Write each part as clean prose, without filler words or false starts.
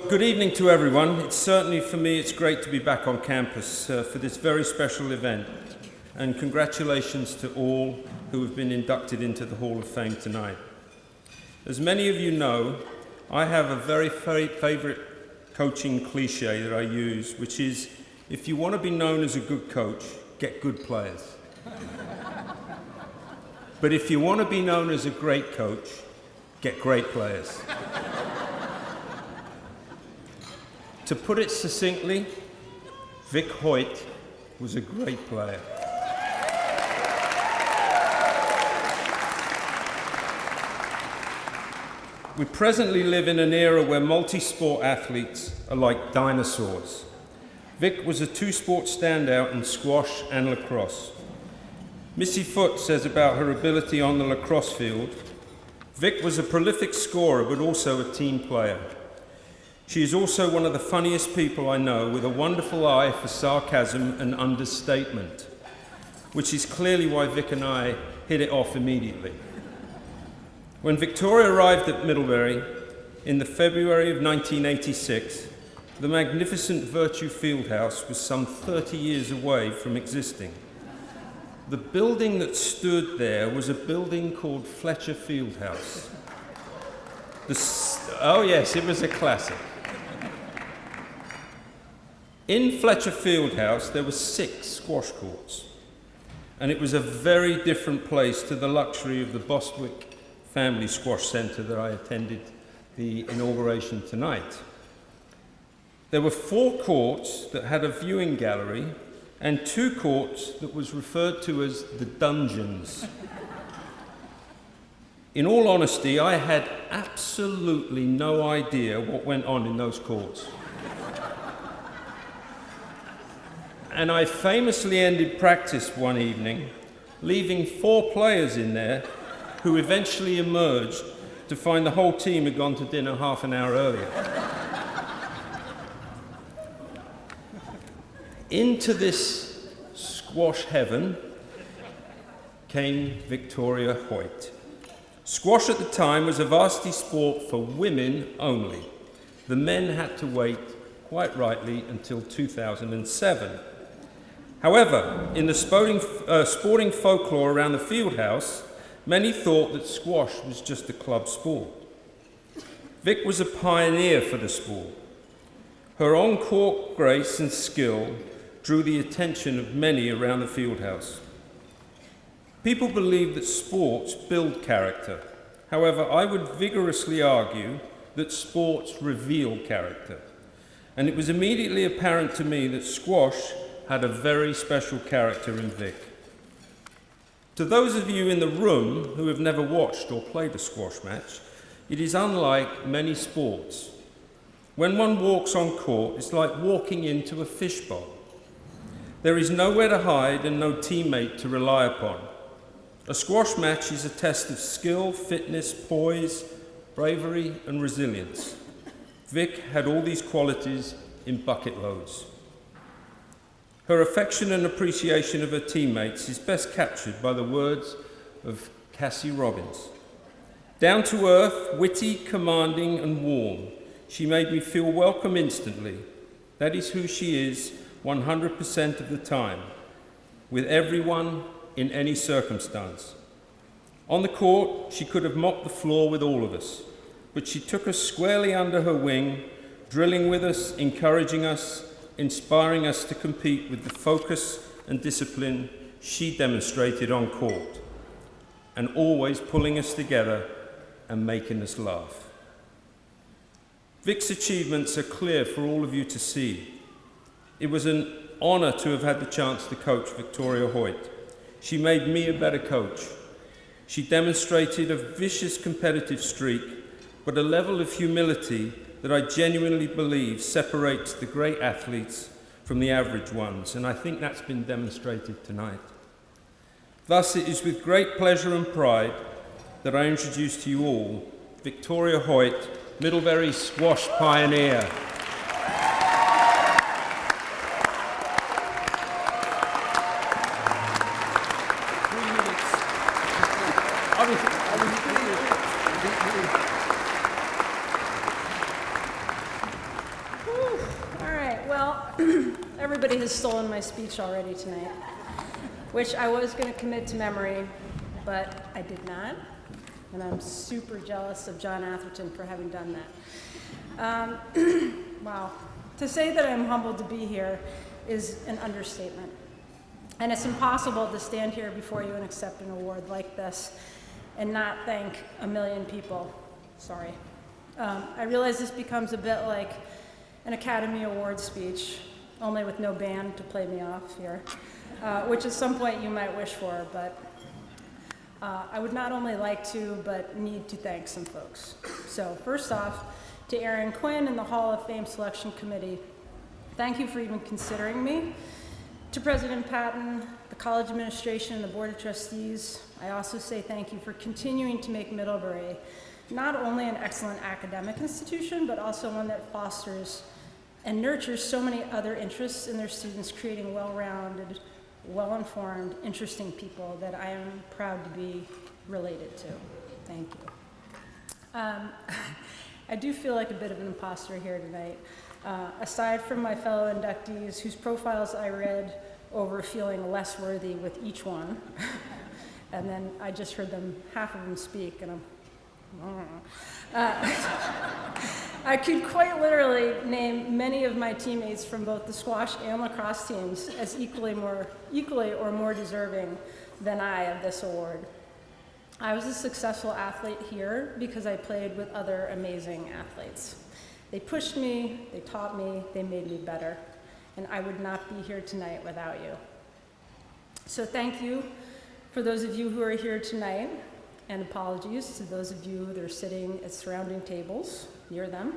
good evening to everyone. For me, it's great to be back on campus for this very special event. And congratulations to all who have been inducted into the Hall of Fame tonight. As many of you know, I have a very favorite coaching cliche that I use, which is, if you want to be known as a good coach, get good players. But if you want to be known as a great coach, get great players. To put it succinctly, Vic Hoyt was a great player. We presently live in an era where multi-sport athletes are like dinosaurs. Vic was a two-sport standout in squash and lacrosse. Missy Foote says about her ability on the lacrosse field, Vic was a prolific scorer but also a team player. She is also one of the funniest people I know, with a wonderful eye for sarcasm and understatement, which is clearly why Vic and I hit it off immediately. When Victoria arrived at Middlebury in the February of 1986, the magnificent Virtue Fieldhouse was some 30 years away from existing. The building that stood there was a building called Fletcher Fieldhouse. Oh yes, it was a classic. In Fletcher Fieldhouse, there were 6 squash courts, and it was a very different place to the luxury of the Bostwick Family Squash Centre that I attended the inauguration tonight. There were 4 courts that had a viewing gallery and 2 courts that was referred to as the dungeons. In all honesty, I had absolutely no idea what went on in those courts. And I famously ended practice one evening, leaving 4 players in there who eventually emerged to find the whole team had gone to dinner half an hour earlier. Into this squash heaven came Victoria Hoyt. Squash at the time was a varsity sport for women only. The men had to wait, quite rightly, until 2007. However, in the sporting folklore around the fieldhouse, many thought that squash was just a club sport. Vic was a pioneer for the sport. Her on-court grace and skill drew the attention of many around the fieldhouse. People believe that sports build character. However, I would vigorously argue that sports reveal character. And it was immediately apparent to me that squash had a very special character in Vic. To those of you in the room who have never watched or played a squash match, it is unlike many sports. When one walks on court, it's like walking into a fishbowl. There is nowhere to hide and no teammate to rely upon. A squash match is a test of skill, fitness, poise, bravery, and resilience. Vic had all these qualities in bucket loads. Her affection and appreciation of her teammates is best captured by the words of Cassie Robbins. Down to earth, witty, commanding, and warm, she made me feel welcome instantly. That is who she is 100% of the time, with everyone in any circumstance. On the court, she could have mopped the floor with all of us, but she took us squarely under her wing, drilling with us, encouraging us, inspiring us to compete with the focus and discipline she demonstrated on court, and always pulling us together and making us laugh. Vic's achievements are clear for all of you to see. It was an honor to have had the chance to coach Victoria Hoyt. She made me a better coach. She demonstrated a vicious competitive streak, but a level of humility that I genuinely believe separates the great athletes from the average ones, and I think that's been demonstrated tonight. Thus, it is with great pleasure and pride that I introduce to you all Victoria Hoyt, Middlebury squash pioneer. Everybody has stolen my speech already tonight, which I was going to commit to memory, but I did not. And I'm super jealous of John Atherton for having done that. Wow. To say that I'm humbled to be here is an understatement. And it's impossible to stand here before you and accept an award like this and not thank a million people. Sorry. I realize this becomes a bit like an Academy Award speech, only with no band to play me off here, which at some point you might wish for, but I would not only like to, but need to thank some folks. So first off, to Aaron Quinn and the Hall of Fame Selection Committee, thank you for even considering me. To President Patton, the college administration, and the Board of Trustees, I also say thank you for continuing to make Middlebury not only an excellent academic institution, but also one that fosters and nurtures so many other interests in their students, creating well-rounded, well-informed, interesting people that I am proud to be related to. Thank you. I do feel like a bit of an imposter here tonight. Aside from my fellow inductees, whose profiles I read over feeling less worthy with each one, and then I just heard half of them speak, and I could quite literally name many of my teammates from both the squash and lacrosse teams as equally or more deserving than I of this award. I was a successful athlete here because I played with other amazing athletes. They pushed me, they taught me, they made me better, and I would not be here tonight without you. So thank you for those of you who are here tonight, and apologies to those of you that are sitting at surrounding tables near them.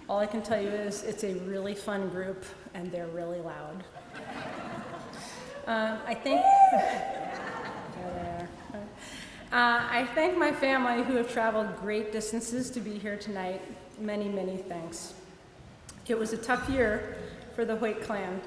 All I can tell you is it's a really fun group, and they're really loud. I thank my family who have traveled great distances to be here tonight. Many, many thanks. It was a tough year for the Hoyt clan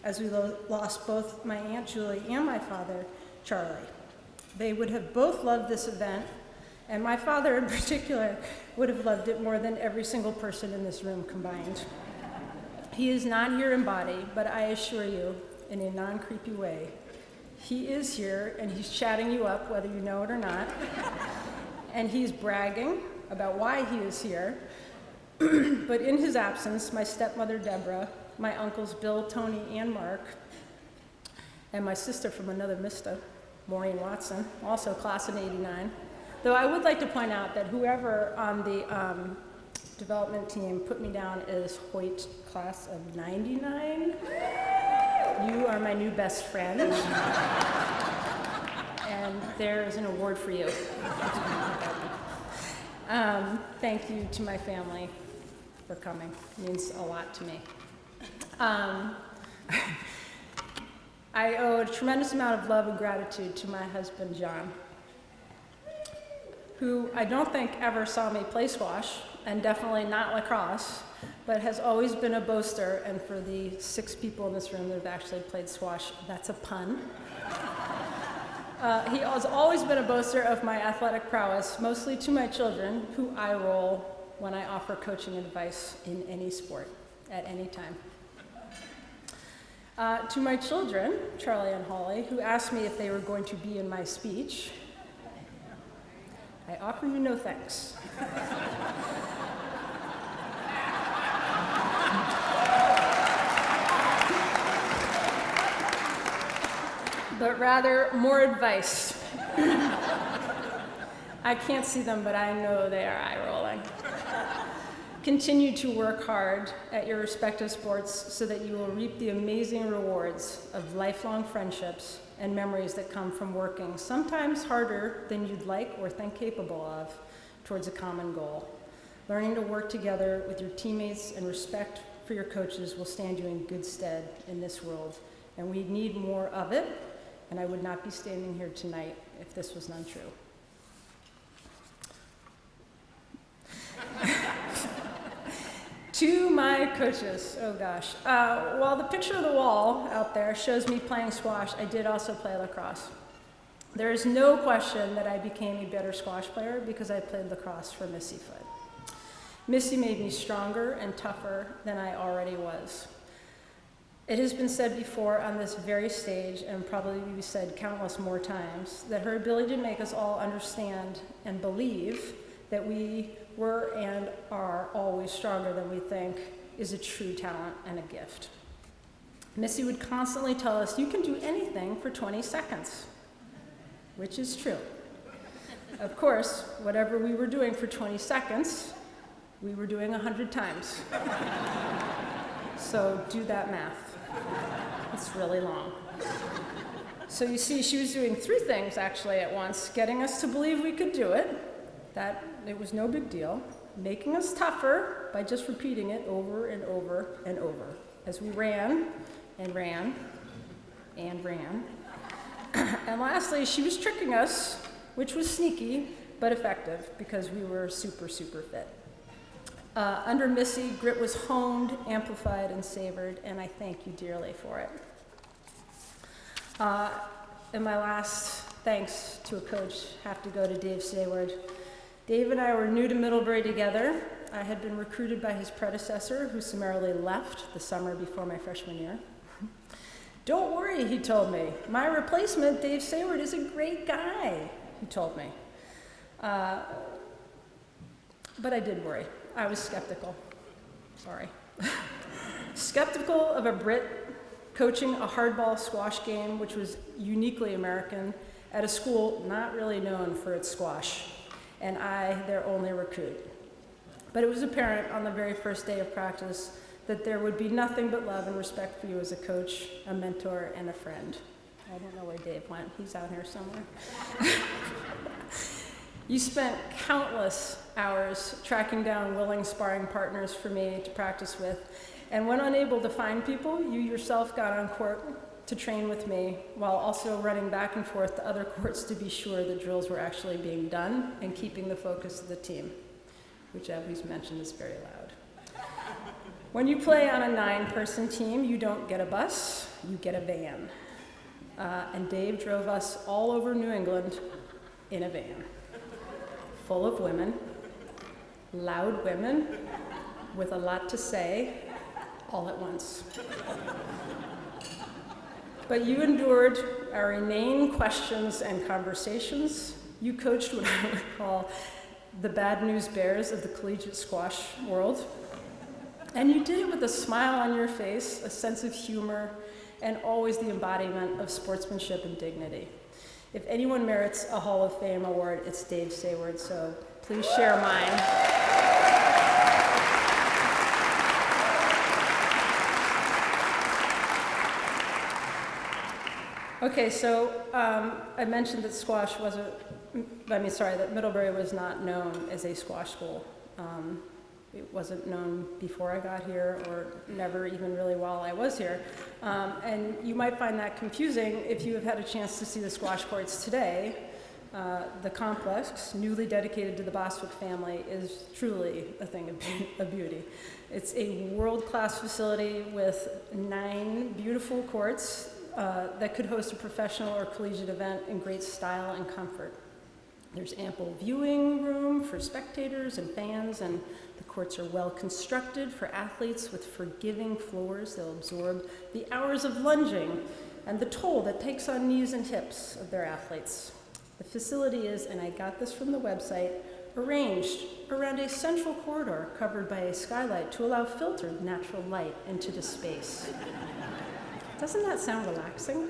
as we lost both my Aunt Julie and my father, Charlie. They would have both loved this event, and my father in particular would have loved it more than every single person in this room combined. He is not here in body, but I assure you, in a non-creepy way, he is here, and he's chatting you up, whether you know it or not, and he's bragging about why he is here. But in his absence, my stepmother, Deborah, my uncles, Bill, Tony, and Mark, and my sister from another Mista, Maureen Watson, also class in '89. Though I would like to point out that whoever on the development team put me down as Hoyt class of '99, you are my new best friend. And there is an award for you. Thank you to my family for coming. It means a lot to me. I owe a tremendous amount of love and gratitude to my husband, John, who I don't think ever saw me play squash, and definitely not lacrosse, but has always been a boaster, and for the 6 people in this room that have actually played squash, that's a pun. He has always been a boaster of my athletic prowess, mostly to my children, who eye roll when I offer coaching advice in any sport, at any time. To my children, Charlie and Holly, who asked me if they were going to be in my speech, I offer you no thanks. But rather more advice. I can't see them, but I know they are eye-rolling. Continue to work hard at your respective sports so that you will reap the amazing rewards of lifelong friendships and memories that come from working, sometimes harder than you'd like or think capable of, towards a common goal. Learning to work together with your teammates and respect for your coaches will stand you in good stead in this world, and we need more of it, and I would not be standing here tonight if this was not true. To my coaches, oh gosh. While the picture of the wall out there shows me playing squash, I did also play lacrosse. There is no question that I became a better squash player because I played lacrosse for Missy Foot. Missy made me stronger and tougher than I already was. It has been said before on this very stage, and probably be said countless more times, that her ability to make us all understand and believe that we were and are always stronger than we think is a true talent and a gift. Missy would constantly tell us, you can do anything for 20 seconds, which is true. Of course, whatever we were doing for 20 seconds, we were doing 100 times. So do that math. It's really long. So you see, she was doing 3 things actually at once: getting us to believe we could do it, that it was no big deal, making us tougher by just repeating it over and over and over as we ran and ran and ran. And lastly, she was tricking us, which was sneaky but effective because we were super, super fit. Under Missy, grit was honed, amplified, and savored, and I thank you dearly for it. And my last thanks to a coach have to go to Dave Sayward. Dave and I were new to Middlebury together. I had been recruited by his predecessor, who summarily left the summer before my freshman year. Don't worry, he told me. My replacement, Dave Sayward, is a great guy, he told me. But I did worry. I was skeptical. Sorry. Skeptical of a Brit coaching a hardball squash game, which was uniquely American, at a school not really known for its squash, and I, their only recruit. But it was apparent on the very first day of practice that there would be nothing but love and respect for you as a coach, a mentor, and a friend. I don't know where Dave went. He's out here somewhere. You spent countless hours tracking down willing sparring partners for me to practice with, and when unable to find people, you yourself got on court to train with me, while also running back and forth to other courts to be sure the drills were actually being done and keeping the focus of the team, which, as we've mentioned, is very loud. When you play on a 9-person team, you don't get a bus, you get a van. And Dave drove us all over New England in a van, full of women, loud women, with a lot to say, all at once. But you endured our inane questions and conversations. You coached what I would call the bad news bears of the collegiate squash world. And you did it with a smile on your face, a sense of humor, and always the embodiment of sportsmanship and dignity. If anyone merits a Hall of Fame award, it's Dave Sayward, so please share mine. Okay, so I mentioned that that Middlebury was not known as a squash school. It wasn't known before I got here, or never even really while I was here. And you might find that confusing if you have had a chance to see the squash courts today. The complex, newly dedicated to the Bostwick family, is truly a thing of beauty. It's a world-class facility with 9 beautiful courts that could host a professional or collegiate event in great style and comfort. There's ample viewing room for spectators and fans, and the courts are well constructed for athletes with forgiving floors. They'll absorb the hours of lunging and the toll that takes on knees and hips of their athletes. The facility is, and I got this from the website, arranged around a central corridor covered by a skylight to allow filtered natural light into the space. Doesn't that sound relaxing?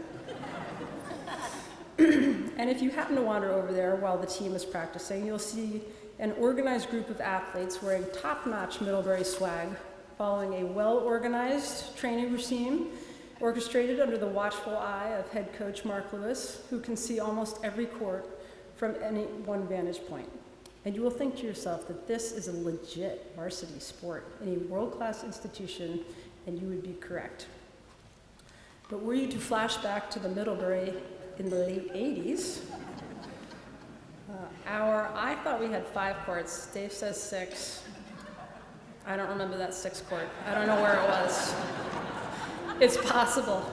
And if you happen to wander over there while the team is practicing, you'll see an organized group of athletes wearing top-notch Middlebury swag, following a well-organized training regime orchestrated under the watchful eye of head coach Mark Lewis, who can see almost every court from any one vantage point. And you will think to yourself that this is a legit varsity sport in a world-class institution, and you would be correct. But were you to flash back to the Middlebury in the late 80s, I thought we had 5 courts. Dave says 6. I don't remember that 6th court. I don't know where it was. It's possible.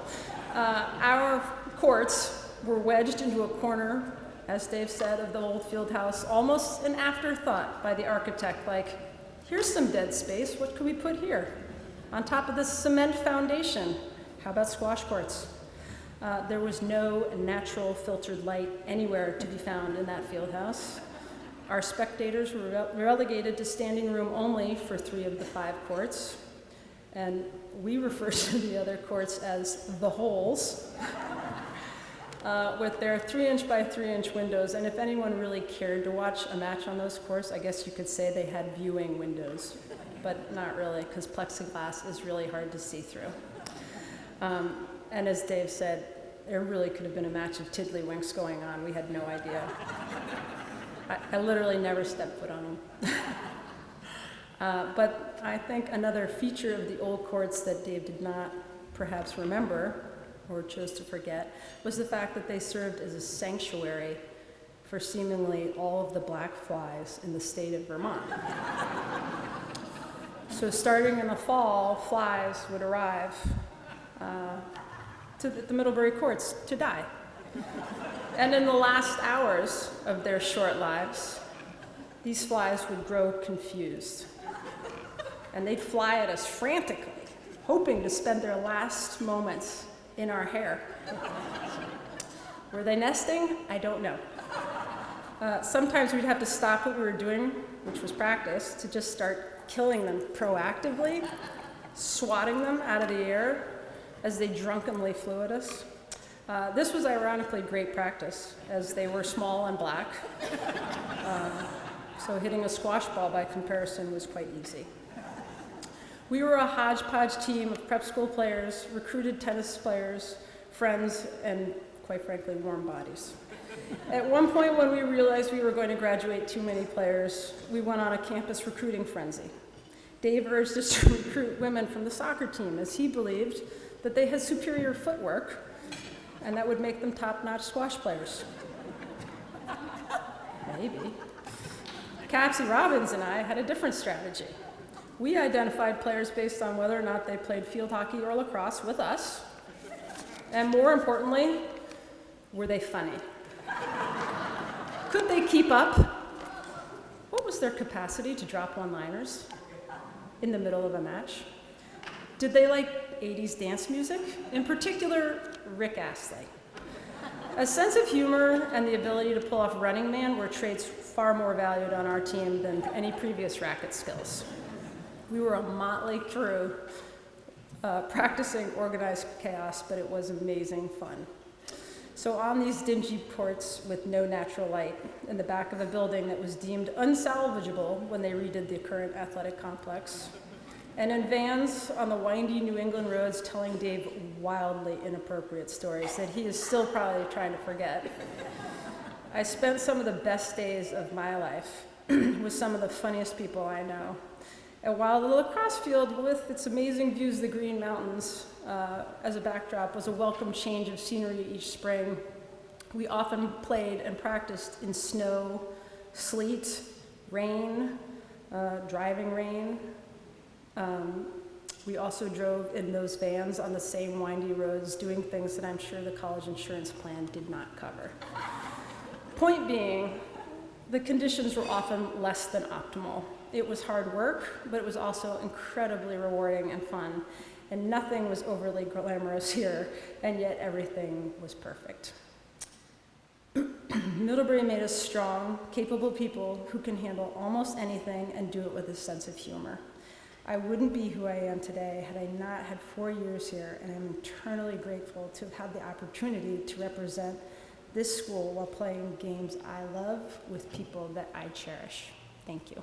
Our courts were wedged into a corner, as Dave said, of the old field house, almost an afterthought by the architect, like, here's some dead space, what could we put here? On top of this cement foundation, How about squash courts? There was no natural filtered light anywhere to be found in that field house. Our spectators were relegated to standing room only for 3 of the 5 courts, and we refer to the other courts as the holes, with their 3-inch by 3-inch windows. And if anyone really cared to watch a match on those courts, I guess you could say they had viewing windows, but not really, because plexiglass is really hard to see through. And as Dave said, there really could have been a match of tiddlywinks going on. We had no idea. I literally never stepped foot on them. But I think another feature of the old courts that Dave did not perhaps remember or chose to forget was the fact that they served as a sanctuary for seemingly all of the black flies in the state of Vermont. So starting in the fall, flies would arrive to the Middlebury courts to die. And in the last hours of their short lives, these flies would grow confused. And they'd fly at us frantically, hoping to spend their last moments in our hair. Were they nesting? I don't know. Sometimes we'd have to stop what we were doing, which was practice, to just start killing them proactively, swatting them out of the air as they drunkenly flew at us. This was ironically great practice, as they were small and black. So hitting a squash ball by comparison was quite easy. We were a hodgepodge team of prep school players, recruited tennis players, friends, and quite frankly, warm bodies. At one point when we realized we were going to graduate too many players, we went on a campus recruiting frenzy. Dave urged us to recruit women from the soccer team, as he believed that they had superior footwork and that would make them top-notch squash players. Maybe. Capsy Robbins and I had a different strategy. We identified players based on whether or not they played field hockey or lacrosse with us, and more importantly, were they funny? Could they keep up? What was their capacity to drop one-liners in the middle of a match? Did they like 80s dance music? In particular, Rick Astley. A sense of humor and the ability to pull off Running Man were traits far more valued on our team than any previous racket skills. We were a motley crew practicing organized chaos, but it was amazing fun. So on these dingy courts with no natural light in the back of a building that was deemed unsalvageable when they redid the current athletic complex, and in vans on the windy New England roads telling Dave wildly inappropriate stories that he is still probably trying to forget, I spent some of the best days of my life with some of the funniest people I know. And while the lacrosse field, with its amazing views of the Green Mountains as a backdrop, was a welcome change of scenery each spring, we often played and practiced in snow, sleet, rain, driving rain. We also drove in those vans on the same windy roads, doing things that I'm sure the college insurance plan did not cover. Point being, the conditions were often less than optimal. It was hard work, but it was also incredibly rewarding and fun. And nothing was overly glamorous here, and yet everything was perfect. Middlebury made us strong, capable people who can handle almost anything and do it with a sense of humor. I wouldn't be who I am today had I not had 4 years here, and I'm eternally grateful to have had the opportunity to represent this school while playing games I love with people that I cherish. Thank you.